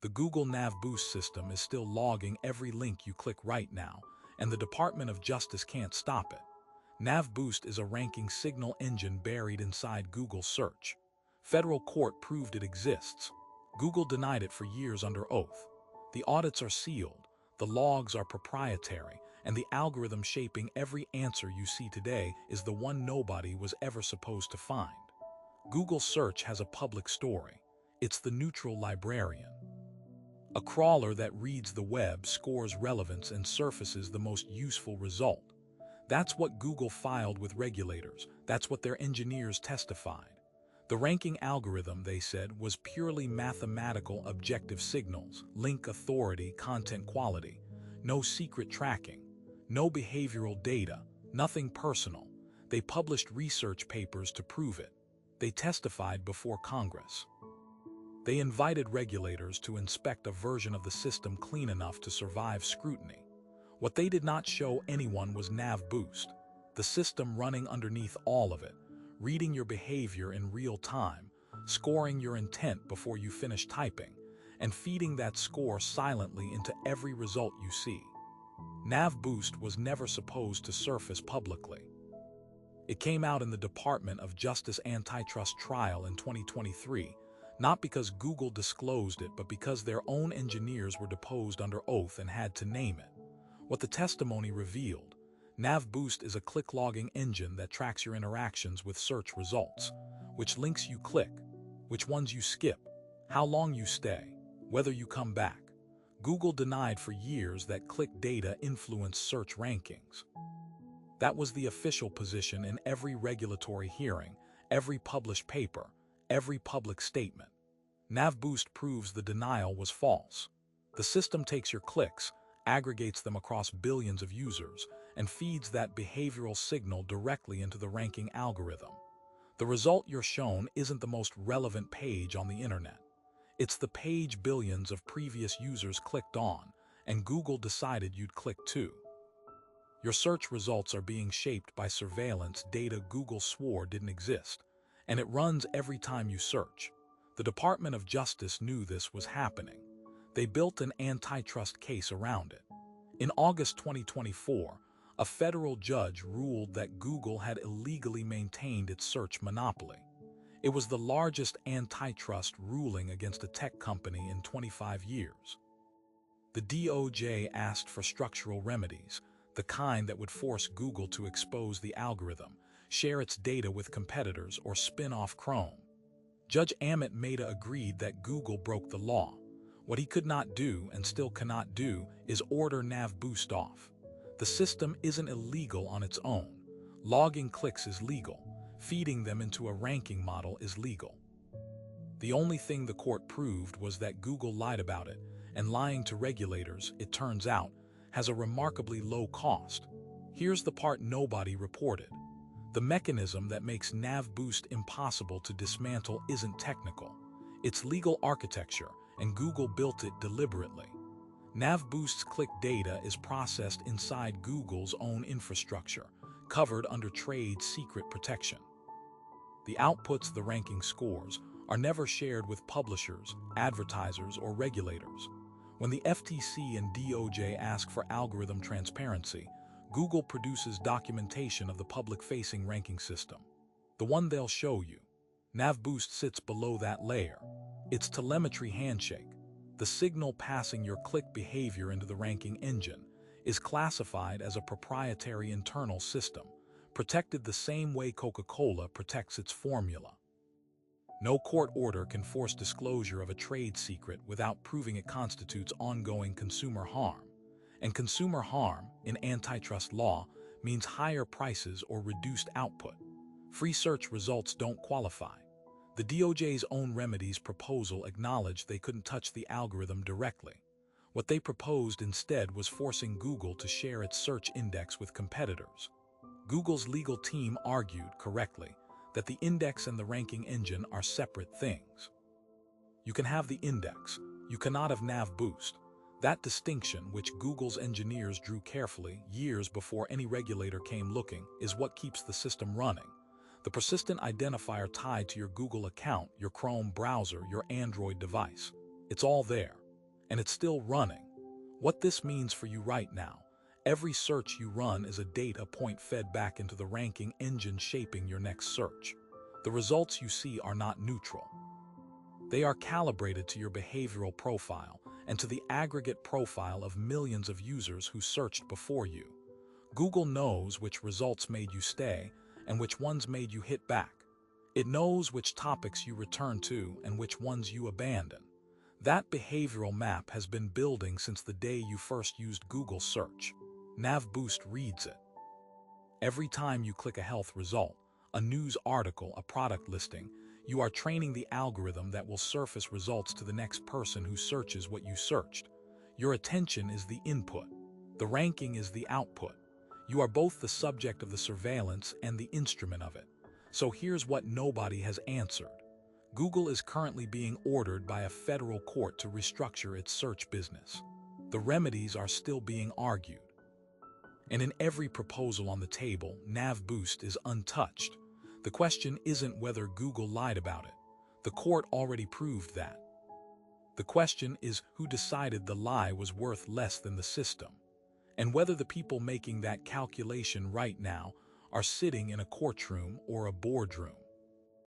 The Google NavBoost system is still logging every link you click right now, and the Department of Justice can't stop it. NavBoost is a ranking signal engine buried inside Google search. Federal court proved it exists. Google denied it for years under oath. The audits are sealed, the logs are proprietary, and the algorithm shaping every answer you see today is the one nobody was ever supposed to find. Google Search has a public story. It's the neutral librarian. A crawler that reads the web, scores relevance, and surfaces the most useful result. That's what Google filed with regulators. That's what their engineers testified. The ranking algorithm, they said, was purely mathematical objective signals, link authority, content quality. No secret tracking, no behavioral data, nothing personal. They published research papers to prove it. They testified before Congress. They invited regulators to inspect a version of the system clean enough to survive scrutiny. What they did not show anyone was NavBoost, the system running underneath all of it, reading your behavior in real time, scoring your intent before you finish typing, and feeding that score silently into every result you see. NavBoost was never supposed to surface publicly. It came out in the Department of Justice antitrust trial in 2023, not because Google disclosed it, but because their own engineers were deposed under oath and had to name it. What the testimony revealed: NavBoost is a click-logging engine that tracks your interactions with search results, which links you click, which ones you skip, how long you stay, whether you come back. Google denied for years that click data influenced search rankings. That was the official position in every regulatory hearing, every published paper, every public statement. NavBoost proves the denial was false. The system takes your clicks, aggregates them across billions of users, and feeds that behavioral signal directly into the ranking algorithm. The result you're shown isn't the most relevant page on the internet. It's the page billions of previous users clicked on, and Google decided you'd click too. Your search results are being shaped by surveillance data Google swore didn't exist, and it runs every time you search. The Department of Justice knew this was happening. They built an antitrust case around it. In August 2024, a federal judge ruled that Google had illegally maintained its search monopoly. It was the largest antitrust ruling against a tech company in 25 years. The DOJ asked for structural remedies, the kind that would force Google to expose the algorithm, share its data with competitors, or spin off Chrome. Judge Amit Mehta agreed that Google broke the law. What he could not do, and still cannot do, is order NavBoost off. The system isn't illegal on its own. Logging clicks is legal. Feeding them into a ranking model is legal. The only thing the court proved was that Google lied about it, and lying to regulators, it turns out, has a remarkably low cost. Here's the part nobody reported. The mechanism that makes NavBoost impossible to dismantle isn't technical. It's legal architecture, and Google built it deliberately. NavBoost's click data is processed inside Google's own infrastructure, covered under trade secret protection. The outputs, the ranking scores, are never shared with publishers, advertisers, or regulators. When the FTC and DOJ ask for algorithm transparency, Google produces documentation of the public-facing ranking system. The one they'll show you. NavBoost sits below that layer. It's telemetry handshake. The signal passing your click behavior into the ranking engine is classified as a proprietary internal system, protected the same way Coca-Cola protects its formula. No court order can force disclosure of a trade secret without proving it constitutes ongoing consumer harm. And consumer harm, in antitrust law, means higher prices or reduced output. Free search results don't qualify. The DOJ's own remedies proposal acknowledged they couldn't touch the algorithm directly. What they proposed instead was forcing Google to share its search index with competitors. Google's legal team argued, correctly, that the index and the ranking engine are separate things. You can have the index, you cannot have NavBoost. That distinction, which Google's engineers drew carefully years before any regulator came looking, is what keeps the system running. The persistent identifier tied to your Google account, your Chrome browser, your Android device. It's all there. and it's still running. What this means for you right now: every search you run is a data point fed back into the ranking engine shaping your next search. The results you see are not neutral. They are calibrated to your behavioral profile and to the aggregate profile of millions of users who searched before you. Google knows which results made you stay and which ones made you hit back. It knows which topics you return to and which ones you abandon. That behavioral map has been building since the day you first used Google search. NavBoost reads it. Every time you click a health result, a news article, a product listing, you are training the algorithm that will surface results to the next person who searches what you searched. Your attention is the input. The ranking is the output. You are both the subject of the surveillance and the instrument of it. So here's what nobody has answered. Google is currently being ordered by a federal court to restructure its search business. The remedies are still being argued. And in every proposal on the table, NavBoost is untouched. The question isn't whether Google lied about it. The court already proved that. The question is who decided the lie was worth less than the system, and whether the people making that calculation right now are sitting in a courtroom or a boardroom.